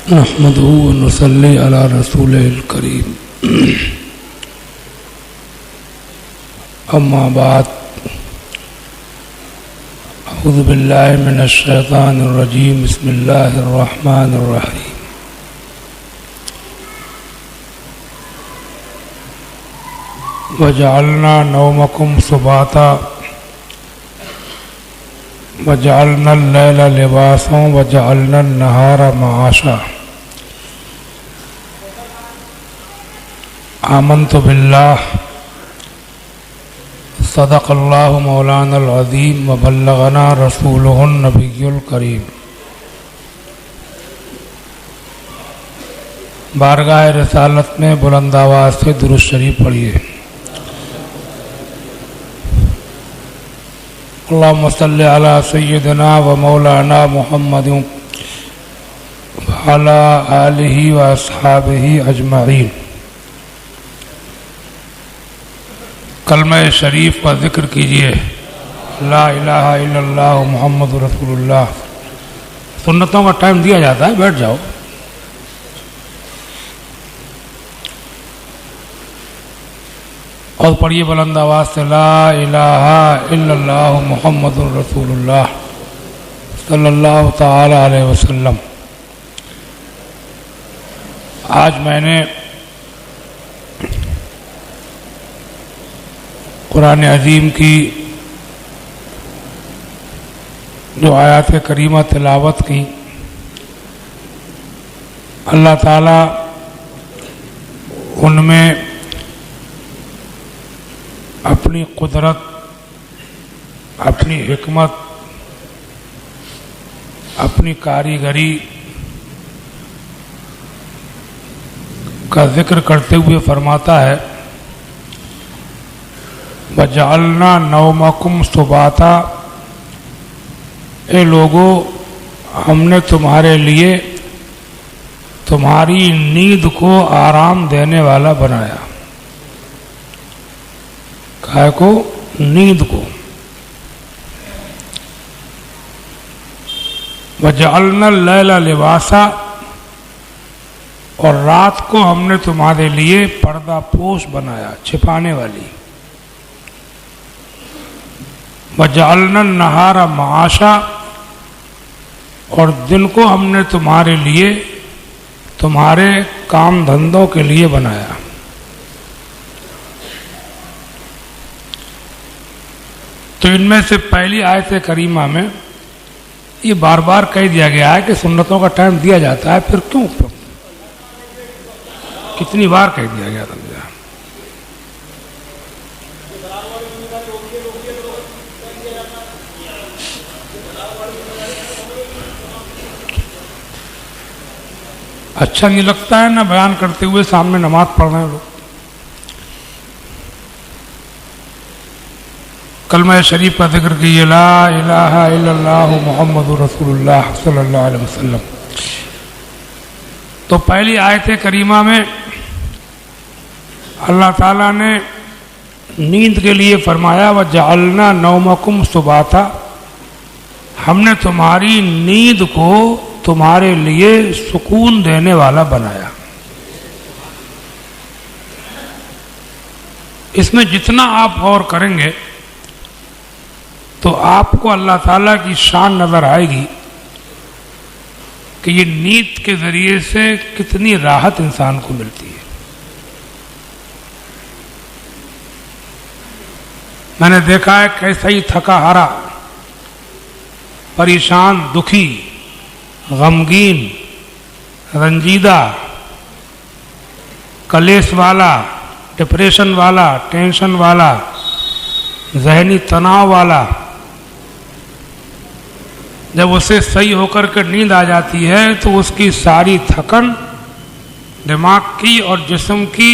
نحمده ونصلي على رسوله الكريم أما بعد أعوذ بالله من الشيطان الرجيم بسم الله الرحمن الرحيم وجعلنا نومكم سباتا وجعلنا الليل لباسا وجعلنا النهار معاشا آمنت بالله صدق الله مولانا العظيم وبلغنا رسوله النبي الكريم. بارگاہ رسالت میں بلند آواز سے درود شریف پڑھیے. اللهم صل على سيدنا ومولانا محمد وعلى آله وأصحابه أجمعين. کلمہ شریف کا ذکر کیجئے. لا الہ الا اللہ محمد رسول اللہ. سنتوں کا ٹائم دیا جاتا ہے، بیٹھ جاؤ. اور پڑھیے بلند آواز سے لا الہ الا اللہ محمد رسول اللہ صلی اللہ تعالی علیہ وسلم. آج میں نے قرآن عظیم کی جو آیات کریمہ تلاوت کی، اللہ تعالیٰ ان میں اپنی قدرت، اپنی حکمت، اپنی کاریگری کا ذکر کرتے ہوئے فرماتا ہے وَجَعَلْنَا نَوْمَكُمْ سُبَاتًا. اے لوگو، ہم نے تمہارے لیے تمہاری نیند کو آرام دینے والا بنایا. کائے کو؟ نیند کو. وَجَعَلْنَا اللَّيْلَ لِبَاسًا. اور رات کو ہم نے تمہارے لیے پردہ پوش بنایا، چھپانے والی. وَجَعَلْنَا النَّهَارَ مَعَاشًا. اور دن کو ہم نے تمہارے لیے تمہارے کام دھندوں کے لیے بنایا. تو ان میں سے پہلی آیت کریمہ میں یہ بار بار کہہ دیا گیا ہے کہ سنتوں کا ٹائم دیا جاتا ہے، پھر کیوں؟ کتنی بار کہہ دیا گیا تھا. اچھا نہیں لگتا ہے نا بیان کرتے ہوئے سامنے نماز پڑھ رہے ہیں لوگ. کلمہ شریف کا ذکر کیجیے. لا الہ الا اللہ محمد رسول اللہ صلی اللہ علیہ وسلم. تو پہلی آیت کریمہ میں اللہ تعالیٰ نے نیند کے لیے فرمایا وَجَعَلْنَا نَوْمَكُمْ سُبَاتًا. ہم نے تمہاری نیند کو تمہارے لیے سکون دینے والا بنایا. اس میں جتنا آپ غور کریں گے تو آپ کو اللہ تعالیٰ کی شان نظر آئے گی کہ یہ نیند کے ذریعے سے کتنی راحت انسان کو ملتی ہے. میں نے دیکھا ہے کیسا ہی تھکا ہارا، پریشان، دکھی، غمگین، رنجیدہ، کلیش والا، ڈپریشن والا، ٹینشن والا، ذہنی تناؤ والا، جب اسے صحیح ہو کر کے نیند آ جاتی ہے تو اس کی ساری تھکن دماغ کی اور جسم کی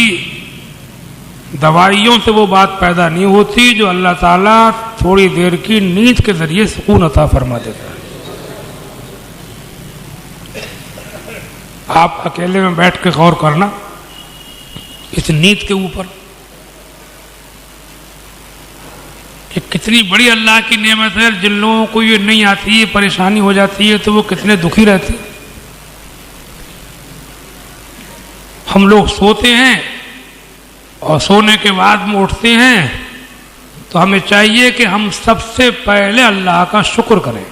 دوائیوں سے وہ بات پیدا نہیں ہوتی جو اللہ تعالیٰ تھوڑی دیر کی نیند کے ذریعے سکون عطا فرما دیتا ہے. آپ اکیلے میں بیٹھ کے غور کرنا اس نیند کے اوپر کہ کتنی بڑی اللہ کی نعمت ہے. جن لوگوں کو یہ نہیں آتی ہے، پریشانی ہو جاتی ہے، تو وہ کتنے دکھی رہتے. ہم لوگ سوتے ہیں اور سونے کے بعد میں اٹھتے ہیں تو ہمیں چاہیے کہ ہم سب سے پہلے اللہ کا شکر کریں،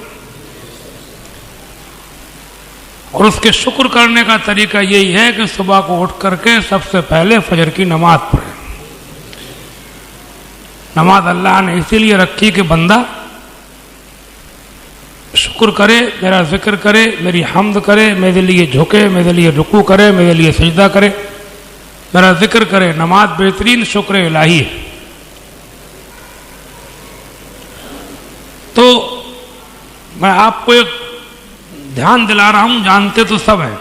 اور اس کے شکر کرنے کا طریقہ یہی ہے کہ صبح کو اٹھ کر کے سب سے پہلے فجر کی نماز پڑھیں۔ نماز اللہ نے اسی لیے رکھی کہ بندہ شکر کرے، میرا ذکر کرے، میری حمد کرے، میرے لیے جھکے، میرے لیے رکوع کرے، میرے لیے سجدہ کرے، میرا ذکر کرے۔ نماز بہترین شکر الہی ہے۔ تو میں آپ کو ایک دھیان دلا رہا ہوں، جانتے تو سب ہیں،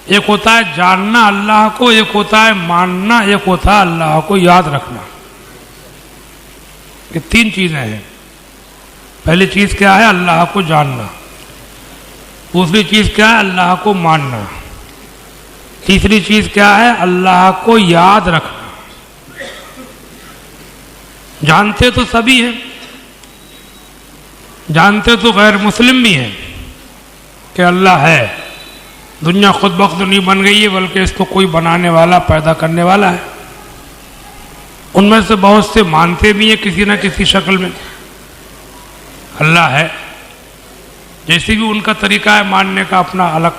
ایک ہوتا ہے جاننا اللہ کو، ایک ہوتا ہے ماننا، ایک ہوتا ہے اللہ کو یاد رکھنا۔ یہ تین چیزیں ہیں۔ پہلی چیز کیا ہے؟ اللہ کو جاننا۔ دوسری چیز کیا ہے؟ اللہ کو ماننا۔ تیسری چیز کیا ہے؟ اللہ کو یاد رکھنا۔ جانتے تو سبھی ہیں، جانتے تو غیر مسلم بھی ہیں کہ اللہ ہے، دنیا خود بخود نہیں بن گئی ہے بلکہ اس کو کوئی بنانے والا، پیدا کرنے والا ہے۔ ان میں سے بہت سے مانتے بھی ہیں کسی نہ کسی شکل میں اللہ ہے، جیسے بھی ان کا طریقہ ہے ماننے کا اپنا الگ،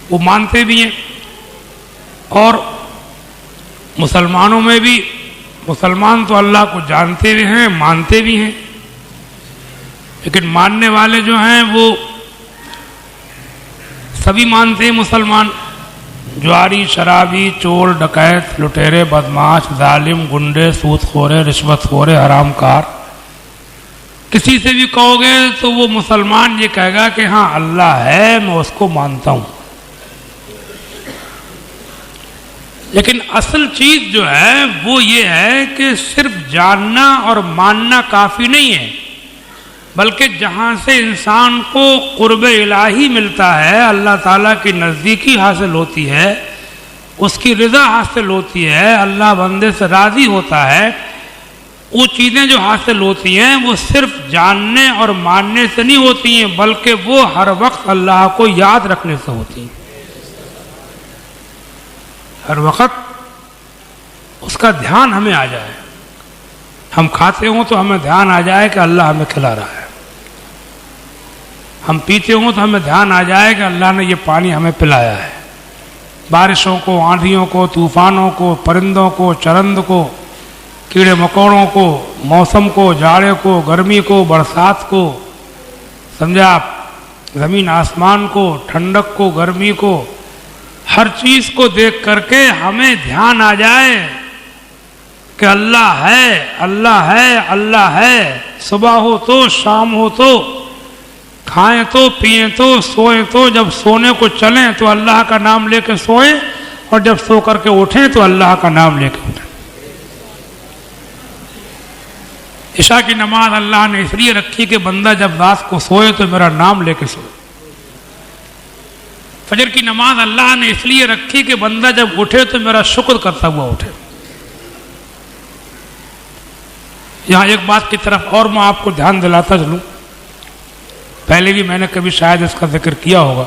وہ مانتے بھی ہیں۔ اور مسلمانوں میں بھی مسلمان تو اللہ کو جانتے بھی ہیں، مانتے بھی ہیں، لیکن ماننے والے جو ہیں وہ سبھی مانتے ہیں مسلمان، جواری، شرابی، چور، ڈکیت، لٹیرے، بدماش، ظالم، گنڈے، سود خورے، رشوت خورے، حرام کار، کسی سے بھی کہو گے تو وہ مسلمان یہ کہے گا کہ ہاں اللہ ہے، میں اس کو مانتا ہوں۔ لیکن اصل چیز جو ہے وہ یہ ہے کہ صرف جاننا اور ماننا کافی نہیں ہے، بلکہ جہاں سے انسان کو قرب الہی ملتا ہے، اللہ تعالیٰ کی نزدیکی حاصل ہوتی ہے، اس کی رضا حاصل ہوتی ہے، اللہ بندے سے راضی ہوتا ہے، وہ چیزیں جو حاصل ہوتی ہیں وہ صرف جاننے اور ماننے سے نہیں ہوتی ہیں، بلکہ وہ ہر وقت اللہ کو یاد رکھنے سے ہوتی ہیں۔ ہر وقت اس کا دھیان ہمیں آ جائے، ہم کھاتے ہوں تو ہمیں دھیان آ جائے کہ اللہ ہمیں کھلا رہا ہے، ہم پیتے ہوں تو ہمیں دھیان آ جائے کہ اللہ نے یہ پانی ہمیں پلایا ہے۔ بارشوں کو، آندھیوں کو، طوفانوں کو، پرندوں کو، چرند کو، کیڑے مکوڑوں کو، موسم کو، جاڑے کو، گرمی کو، برسات کو، سمجھا آپ، زمین آسمان کو، ٹھنڈک کو، گرمی کو، ہر چیز کو دیکھ کر کے ہمیں دھیان آ جائے کہ اللہ ہے، اللہ ہے، اللہ ہے۔ صبح ہو تو، شام ہو تو، کھائیں تو، پئیں تو، سوئیں تو، جب سونے کو چلیں تو اللہ کا نام لے کے سوئیں، اور جب سو کر کے اٹھیں تو اللہ کا نام لے کے اٹھیں۔ عشاء کی نماز اللہ نے اس لیے رکھی کہ بندہ جب رات کو سوئے تو میرا نام لے کے سوئے۔ فجر کی نماز اللہ نے اس لیے رکھی کہ بندہ جب اٹھے تو میرا شکر کرتا ہوا اٹھے۔ یہاں ایک بات کی طرف اور میں آپ کو دھیان دلاتا چلوں، پہلے بھی میں نے کبھی شاید اس کا ذکر کیا ہوگا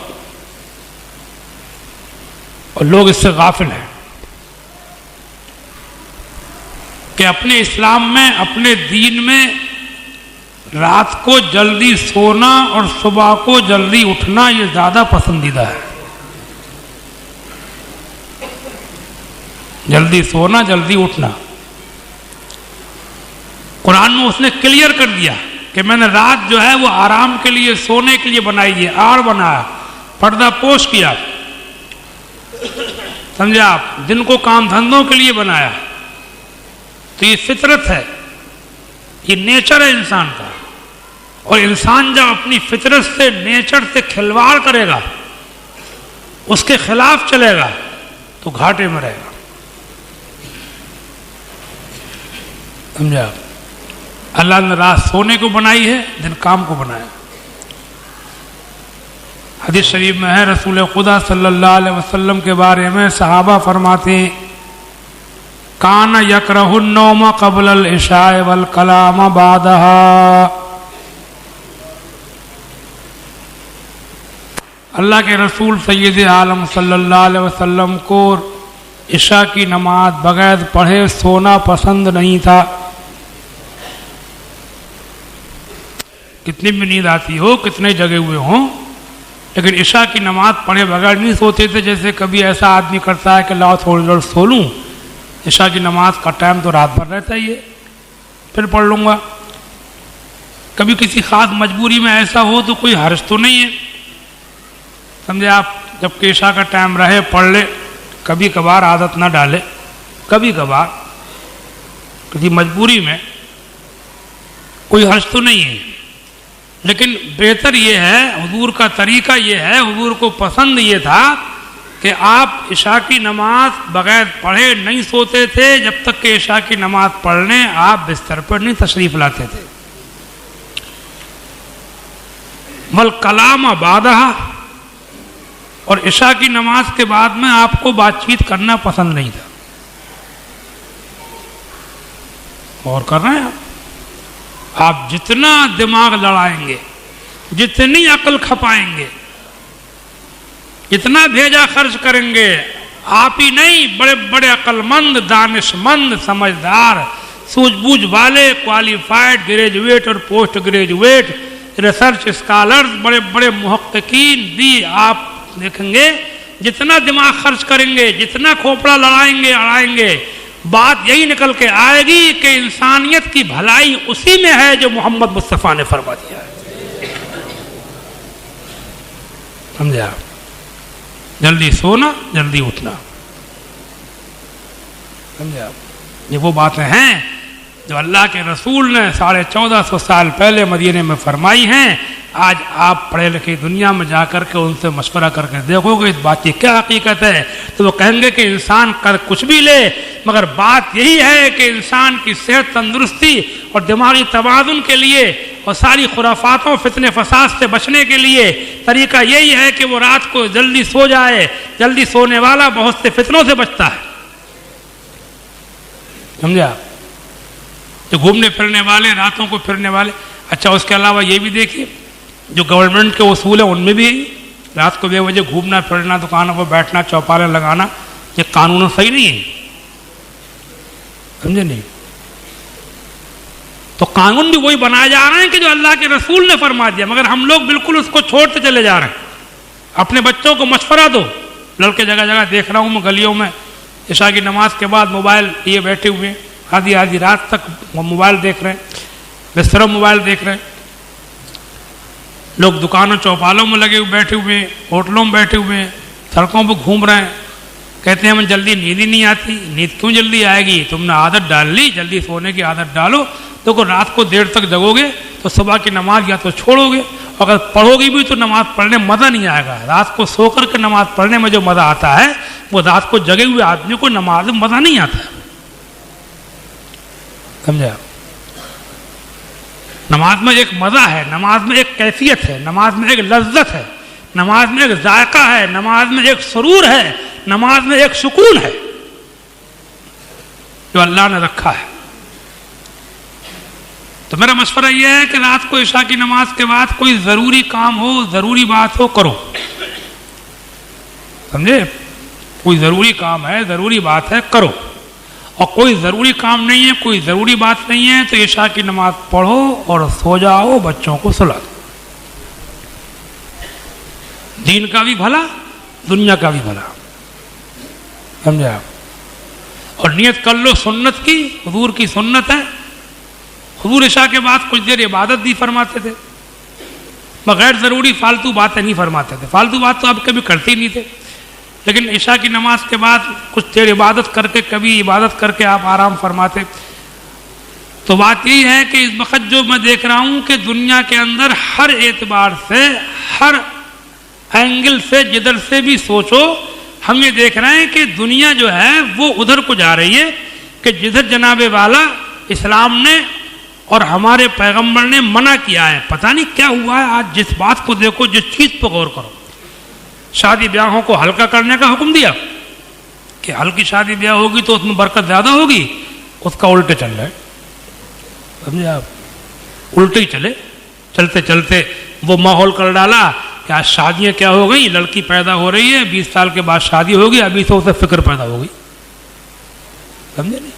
اور لوگ اس سے غافل ہیں کہ اپنے اسلام میں، اپنے دین میں رات کو جلدی سونا اور صبح کو جلدی اٹھنا یہ زیادہ پسندیدہ ہے۔ جلدی سونا، جلدی اٹھنا، قرآن میں اس نے کلیئر کر دیا کہ میں نے رات جو ہے وہ آرام کے لیے، سونے کے لیے بنائی ہے، آڑ بنایا، پردہ پوش کیا، سمجھا آپ، دن کو کام دھندوں کے لیے بنایا۔ تو یہ فطرت ہے، یہ نیچر ہے انسان کا، اور انسان جب اپنی فطرت سے، نیچر سے کھلواڑ کرے گا، اس کے خلاف چلے گا تو گھاٹے میں رہے گا، سمجھا آپ۔ اللہ نے رات سونے کو بنائی ہے، دن کام کو بنایا۔ حدیث شریف میں ہے، رسول خدا صلی اللہ علیہ وسلم کے بارے میں صحابہ فرماتے ہیں، کان یکرہ النوم قبل العشاء والکلام بعدہا۔ اللہ کے رسول سید عالم صلی اللہ علیہ وسلم کو عشاء کی نماز بغیر پڑھے سونا پسند نہیں تھا. کتنی بھی نیند آتی ہو، کتنے جگے ہوئے ہوں، لیکن عشاء کی نماز پڑھے بغیر نہیں سوتے تھے. جیسے کبھی ایسا آدمی کرتا ہے کہ لاؤ تھوڑی دیر سو لوں، عشاء کی نماز کا ٹائم تو رات بھر رہتا ہی ہے، پھر پڑھ لوں گا. کبھی کسی خاص مجبوری میں ایسا ہو تو کوئی حرج تو نہیں ہے، سمجھے آپ. جب کہ عشاء کا ٹائم رہے پڑھ لے، کبھی کبھار عادت نہ ڈالے، کبھی کبھار کسی مجبوری میں کوئی حرج تو نہیں ہے. لیکن بہتر یہ ہے، حضور کا طریقہ یہ ہے، حضور کو پسند یہ تھا کہ آپ عشاء کی نماز بغیر پڑھے نہیں سوتے تھے جب تک کہ عشاء کی نماز پڑھنے آپ بستر پر نہیں تشریف لاتے تھے. والکلام بعدہ، اور عشاء کی نماز کے بعد میں آپ کو بات چیت کرنا پسند نہیں تھا. اور کر رہے ہیں آپ جتنا دماغ لڑائیں گے، جتنی عقل کھپائیں گے، جتنا بھیجا خرچ کریں گے، آپ ہی نہیں بڑے بڑے عقل مند، دانش مند، سمجھدار، سوجھ بوجھ والے، کوالیفائڈ، گریجویٹ اور پوسٹ گریجویٹ، ریسرچ اسکالرز، بڑے بڑے محققین بھی آپ دیکھیں گے جتنا دماغ خرچ کریں گے، جتنا کھوپڑا لڑائیں گے اڑائیں گے، بات یہی نکل کے آئے گی کہ انسانیت کی بھلائی اسی میں ہے جو محمد مصطفیٰ نے فرما دیا ہے. سمجھے آپ؟ جلدی سونا، جلدی اٹھنا. سمجھے آپ؟ یہ وہ باتیں ہیں جو اللہ کے رسول نے 1450 سال پہلے مدینے میں فرمائی ہیں. آج آپ پڑھے لکھے دنیا میں جا کر کے ان سے مشورہ کر کے دیکھو گے اس بات کی کیا حقیقت ہے، تو وہ کہیں گے کہ انسان کر کچھ بھی لے، مگر بات یہی ہے کہ انسان کی صحت، تندرستی اور دماغی توازن کے لیے اور ساری خرافاتوں، فتنے فساد سے بچنے کے لیے طریقہ یہی ہے کہ وہ رات کو جلدی سو جائے. جلدی سونے والا بہت سے فتنوں سے بچتا ہے. سمجھے آپ؟ جو گھومنے پھرنے والے، راتوں کو پھرنے والے. اچھا، اس کے علاوہ یہ بھی دیکھیے جو گورنمنٹ کے اصول ہیں ان میں بھی رات کو 2 بجے گھومنا پھرنا، دکانوں پر بیٹھنا، چوپالیں لگانا، یہ قانون صحیح نہیں ہے. سمجھے نہیں؟ تو قانون بھی وہی بنائے جا رہے ہیں کہ جو اللہ کے رسول نے فرما دیا، مگر ہم لوگ بالکل اس کو چھوڑتے چلے جا رہے ہیں. اپنے بچوں کو مشورہ دو. لڑکے جگہ جگہ دیکھ رہا ہوں میں گلیوں میں، عشاء کی نماز کے بعد موبائل لیے بیٹھے ہوئے، آدھی رات تک موبائل دیکھ رہے ہیں، بستروں موبائل دیکھ رہے ہیں. لوگ دکانوں چوپالوں میں لگے ہوئے بیٹھے ہوئے، ہوٹلوں میں بیٹھے ہوئے، سڑکوں پہ گھوم رہے ہیں. کہتے ہیں ہمیں جلدی نیند ہی نہیں آتی. نیند کیوں جلدی آئے گی؟ تم نے عادت ڈال لی، جلدی سونے کی عادت ڈالو. دیکھو رات کو دیر تک جگو گے تو صبح کی نماز یا تو چھوڑو گے، اگر پڑھو گی بھی تو نماز پڑھنے میں مزہ نہیں آئے گا. رات کو سو کر کے نماز پڑھنے میں جو مزہ آتا ہے وہ رات کو جگے ہوئے آدمی کو نماز میں مزہ نہیں آتا. سمجھا؟ نماز میں ایک مزہ ہے، نماز میں ایک کیفیت ہے، نماز میں ایک لذت ہے، نماز میں ایک ذائقہ ہے، نماز میں ایک سرور ہے، نماز میں ایک سکون ہے جو اللہ نے رکھا ہے. تو میرا مشورہ یہ ہے کہ رات کو عشاء کی نماز کے بعد کوئی ضروری کام ہو، ضروری بات ہو، کرو. سمجھے؟ کوئی ضروری کام ہے، ضروری بات ہے، کرو. اور کوئی ضروری کام نہیں ہے، کوئی ضروری بات نہیں ہے تو عشاء کی نماز پڑھو اور سو جاؤ، بچوں کو سلا دو. دین کا بھی بھلا، دنیا کا بھی بھلا. سمجھے آپ؟ اور نیت کر لو سنت کی، حضور کی سنت ہے. حضور عشاء کے بعد کچھ دیر عبادت بھی فرماتے تھے، بغیر ضروری فالتو باتیں نہیں فرماتے تھے. فالتو بات تو آپ کبھی کرتے ہی نہیں تھے، لیکن عشاء کی نماز کے بعد کچھ دیر عبادت کر کے، کبھی عبادت کر کے آپ آرام فرماتے. تو بات یہی ہے کہ اس وقت جو میں دیکھ رہا ہوں کہ دنیا کے اندر ہر اعتبار سے، ہر اینگل سے، جدھر سے بھی سوچو، ہم یہ دیکھ رہے ہیں کہ دنیا جو ہے وہ ادھر کو جا رہی ہے کہ جدھر جناب والا اسلام نے اور ہمارے پیغمبر نے منع کیا ہے. پتہ نہیں کیا ہوا ہے آج. جس بات کو دیکھو، جس چیز پہ غور کرو. شادی بیاہوں کو ہلکا کرنے کا حکم دیا کہ ہلکی شادی بیاہ ہوگی تو اس میں برکت زیادہ ہوگی. اس کا الٹے چل رہا ہے. سمجھے آپ؟ الٹے ہی چلے. چلتے چلتے وہ ماحول کر ڈالا کہ آج شادیاں کیا ہو گئی، لڑکی پیدا ہو رہی ہے 20 سال کے بعد شادی ہوگی، ابھی تو اسے فکر پیدا ہو گئی. سمجھے نہیں؟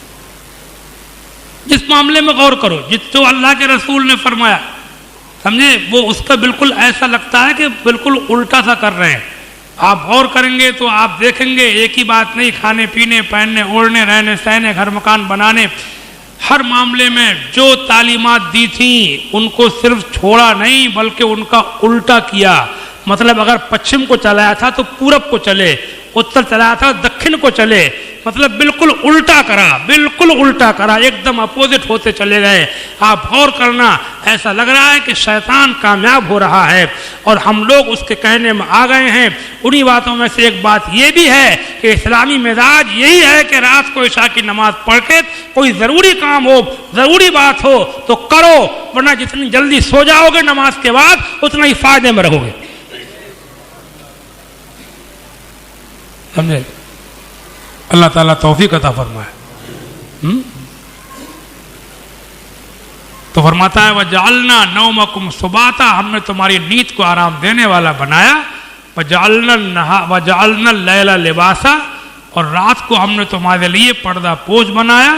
جس معاملے میں غور کرو، جو اللہ کے رسول نے فرمایا، سمجھے، وہ اس کا بالکل ایسا لگتا ہے کہ بالکل الٹا سا کر رہے ہیں. آپ غور کریں گے تو آپ دیکھیں گے ایک ہی بات نہیں، کھانے پینے، پہننے اوڑھنے، رہنے سہنے، گھر مکان بنانے، ہر معاملے میں جو تعلیمات دی تھیں ان کو صرف چھوڑا نہیں بلکہ ان کا الٹا کیا. مطلب اگر پچھم کو چلایا تھا تو پورب کو چلے، اتر چلایا تھا دکھن کو چلے، مطلب بالکل الٹا کرا، بالکل الٹا کرا، ایک دم اپوزٹ ہوتے چلے گئے. آپ غور کرنا، ایسا لگ رہا ہے کہ شیطان کامیاب ہو رہا ہے اور ہم لوگ اس کے کہنے میں آ گئے ہیں. انہی باتوں میں سے ایک بات یہ بھی ہے کہ اسلامی مزاج یہی ہے کہ رات کو عشاء کی نماز پڑھ کے کوئی ضروری کام ہو، ضروری بات ہو تو کرو، ورنہ جتنی جلدی سو جاؤ گے نماز کے بعد اتنا ہی فائدے میں رہو گے. سمجھے؟ اللہ تعالیٰ توفیق عطا فرمائے. تو فرماتا ہے وَجَعَلْنَا نَوْمَكُمْ سُبَاتًا، ہم نے تمہاری نیند کو آرام دینے والا بنایا. وَجَعَلْنَا اللَّيْلَ لِبَاسًا، اور رات کو ہم نے تمہارے لیے پردہ پوش بنایا.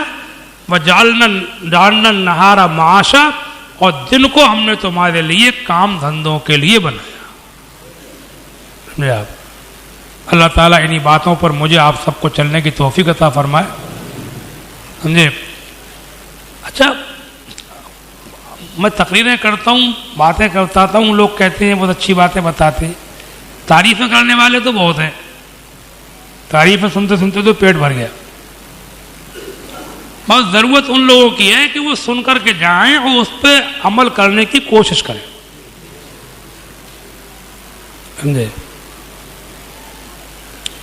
وَجَعَلْنَا النَّهَارَ مَعَاشًا، اور دن کو ہم نے تمہارے لیے کام دھندوں کے لیے بنایا. سمجھے آپ؟ اللہ تعالیٰ انہی باتوں پر مجھے آپ سب کو چلنے کی توفیق عطا فرمائے. سمجھے؟ اچھا، میں تقریریں کرتا ہوں، باتیں کرتا ہوں، لوگ کہتے ہیں بہت اچھی باتیں بتاتے ہیں. تعریفیں کرنے والے تو بہت ہیں، تعریفیں سنتے سنتے تو پیٹ بھر گیا. بس ضرورت ان لوگوں کی ہے کہ وہ سن کر کے جائیں اور اس پہ عمل کرنے کی کوشش کریں. سمجھے؟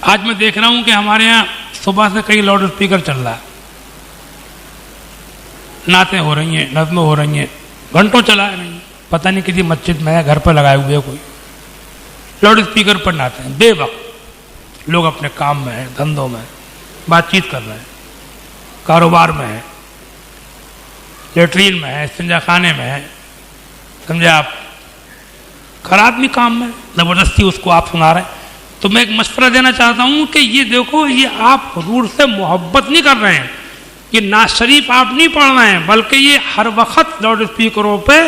آج میں دیکھ رہا ہوں کہ ہمارے یہاں صبح سے کئی لاؤڈ اسپیکر چل رہا ہے، نعتیں ہو رہی ہیں، نظمیں ہو رہی ہیں، گھنٹوں چلا نہیں، پتہ نہیں کسی مسجد میں ہے، گھر پر لگائے ہوئے کوئی لاؤڈ اسپیکر پر نعتیں ہیں. بے وقت لوگ اپنے کام میں ہیں، دھندوں میں بات چیت کر رہے ہیں، کاروبار میں ہیں، لیٹرین میں ہے، استنجا خانے میں ہے. سمجھے آپ؟ ہر آدمی کام میں، زبردستی اس کو آپ سنا رہے ہیں. تو میں ایک مشورہ دینا چاہتا ہوں کہ یہ دیکھو، یہ آپ حضور سے محبت نہیں کر رہے ہیں، یہ نعت شریف آپ نہیں پڑھ رہے ہیں، بلکہ یہ ہر وقت لاؤڈ اسپیکروں پہ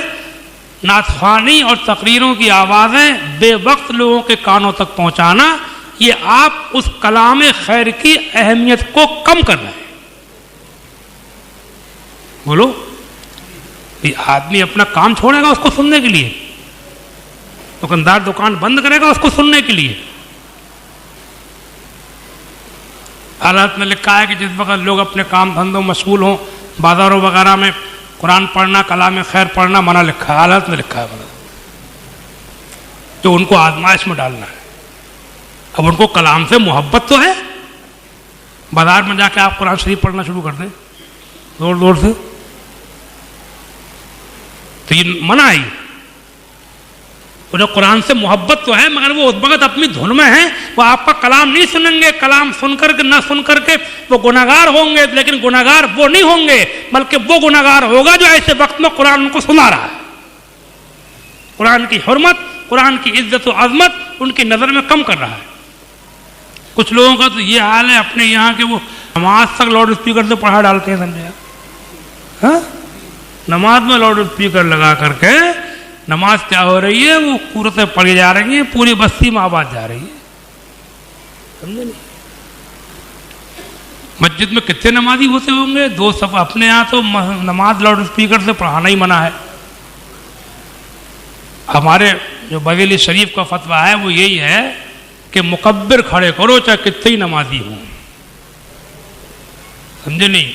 نعت خوانی اور تقریروں کی آوازیں بے وقت لوگوں کے کانوں تک پہنچانا، یہ آپ اس کلام خیر کی اہمیت کو کم کر رہے ہیں. بولو، یہ آدمی اپنا کام چھوڑے گا اس کو سننے کے لیے، دکاندار دکان بند کرے گا اس کو سننے کے لیے. حالات میں لکھا ہے کہ جس وقت لوگ اپنے کام دھندوں مشغول ہوں، بازاروں وغیرہ میں قرآن پڑھنا، کلام خیر پڑھنا منع لکھا ہے، حالات میں لکھا ہے جو ان کو آزمائش میں ڈالنا ہے. اب ان کو کلام سے محبت تو ہے، بازار میں جا کے آپ قرآن شریف پڑھنا شروع کر دیں زور زور سے تو یہ منع ہے. انہیں قرآن سے محبت تو ہے مگر وہ اس وقت اپنی دھن میں ہیں، وہ آپ کا کلام نہیں سنیں گے. کلام سن کر کے نہ سن کر کے وہ گناہگار ہوں گے، لیکن گناہگار وہ نہیں ہوں گے بلکہ وہ گناہگار ہوگا جو ایسے وقت میں قرآن ان کو سنا رہا ہے. قرآن کی حرمت، قرآن کی عزت و عظمت ان کی نظر میں کم کر رہا ہے. کچھ لوگوں کا تو یہ حال ہے اپنے یہاں کہ وہ نماز تک لاؤڈ اسپیکر سے پڑھا ڈالتے ہیں. سمجھے؟ ہاں، نماز میں لاؤڈ اسپیکر لگا کر کے نماز کیا ہو رہی ہے، وہ قرتیں پڑھی جا رہی ہیں، پوری بستی میں آواز جا رہی ہے. سمجھے نہیں؟ مسجد میں کتنے نمازی ہوتے ہوں گے، 2 صف. اپنے یہاں تو نماز لاؤڈ اسپیکر سے پڑھانا ہی منع ہے. ہمارے جو بریلی شریف کا فتویٰ ہے وہ یہی ہے کہ مکبر کھڑے کرو چاہے کتنے ہی نمازی ہوں. سمجھے نہیں؟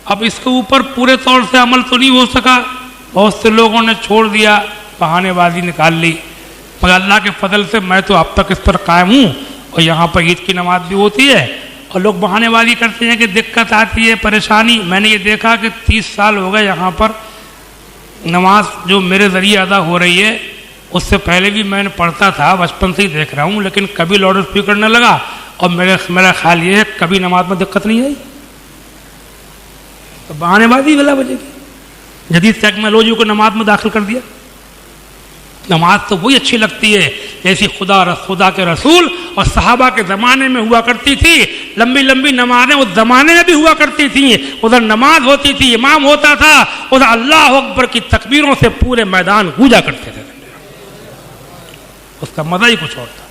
اب اس کے اوپر پورے طور سے عمل تو نہیں ہو سکا، بہت سے لوگوں نے چھوڑ دیا، بہانے بازی نکال لی، مگر اللہ کے فضل سے میں تو اب تک اس پر قائم ہوں. اور یہاں پر عید کی نماز بھی ہوتی ہے اور لوگ بہانے بازی کرتے ہیں کہ دقت آتی ہے، پریشانی. میں نے یہ دیکھا کہ 30 سال ہو گئے یہاں پر نماز جو میرے ذریعے ادا ہو رہی ہے، اس سے پہلے بھی میں نے پڑھتا تھا، بچپن سے ہی دیکھ رہا ہوں، لیکن کبھی لاؤڈ اسپیکر نہ لگا. اور میرا خیال یہ ہے کبھی نماز میں دقت نہیں آئی. تو بہانے بازی بلا بجے گی، جدید ٹیکنالوجی کو نماز میں داخل کر دیا. نماز تو وہی اچھی لگتی ہے جیسی خدا کے رسول اور صحابہ کے زمانے میں ہوا کرتی تھی. لمبی لمبی نمازیں اس زمانے میں بھی ہوا کرتی تھیں. ادھر نماز ہوتی تھی، امام ہوتا تھا، ادھر اللہ اکبر کی تکبیروں سے پورے میدان گونجا کرتے تھے. اس کا مزہ ہی کچھ اور تھا.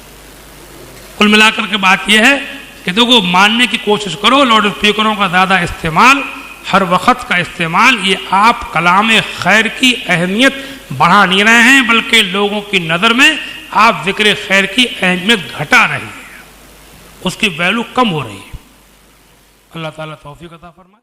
کل ملا کر کے بات یہ ہے کہ دیکھو ماننے کی کوشش کرو. لاؤڈ اسپیکروں کا زیادہ استعمال، ہر وقت کا استعمال، یہ آپ کلام خیر کی اہمیت بڑھا نہیں رہے ہیں بلکہ لوگوں کی نظر میں آپ ذکر خیر کی اہمیت گھٹا رہے ہیں، اس کی ویلو کم ہو رہی ہے. اللہ تعالیٰ توفیق عطا فرمائے.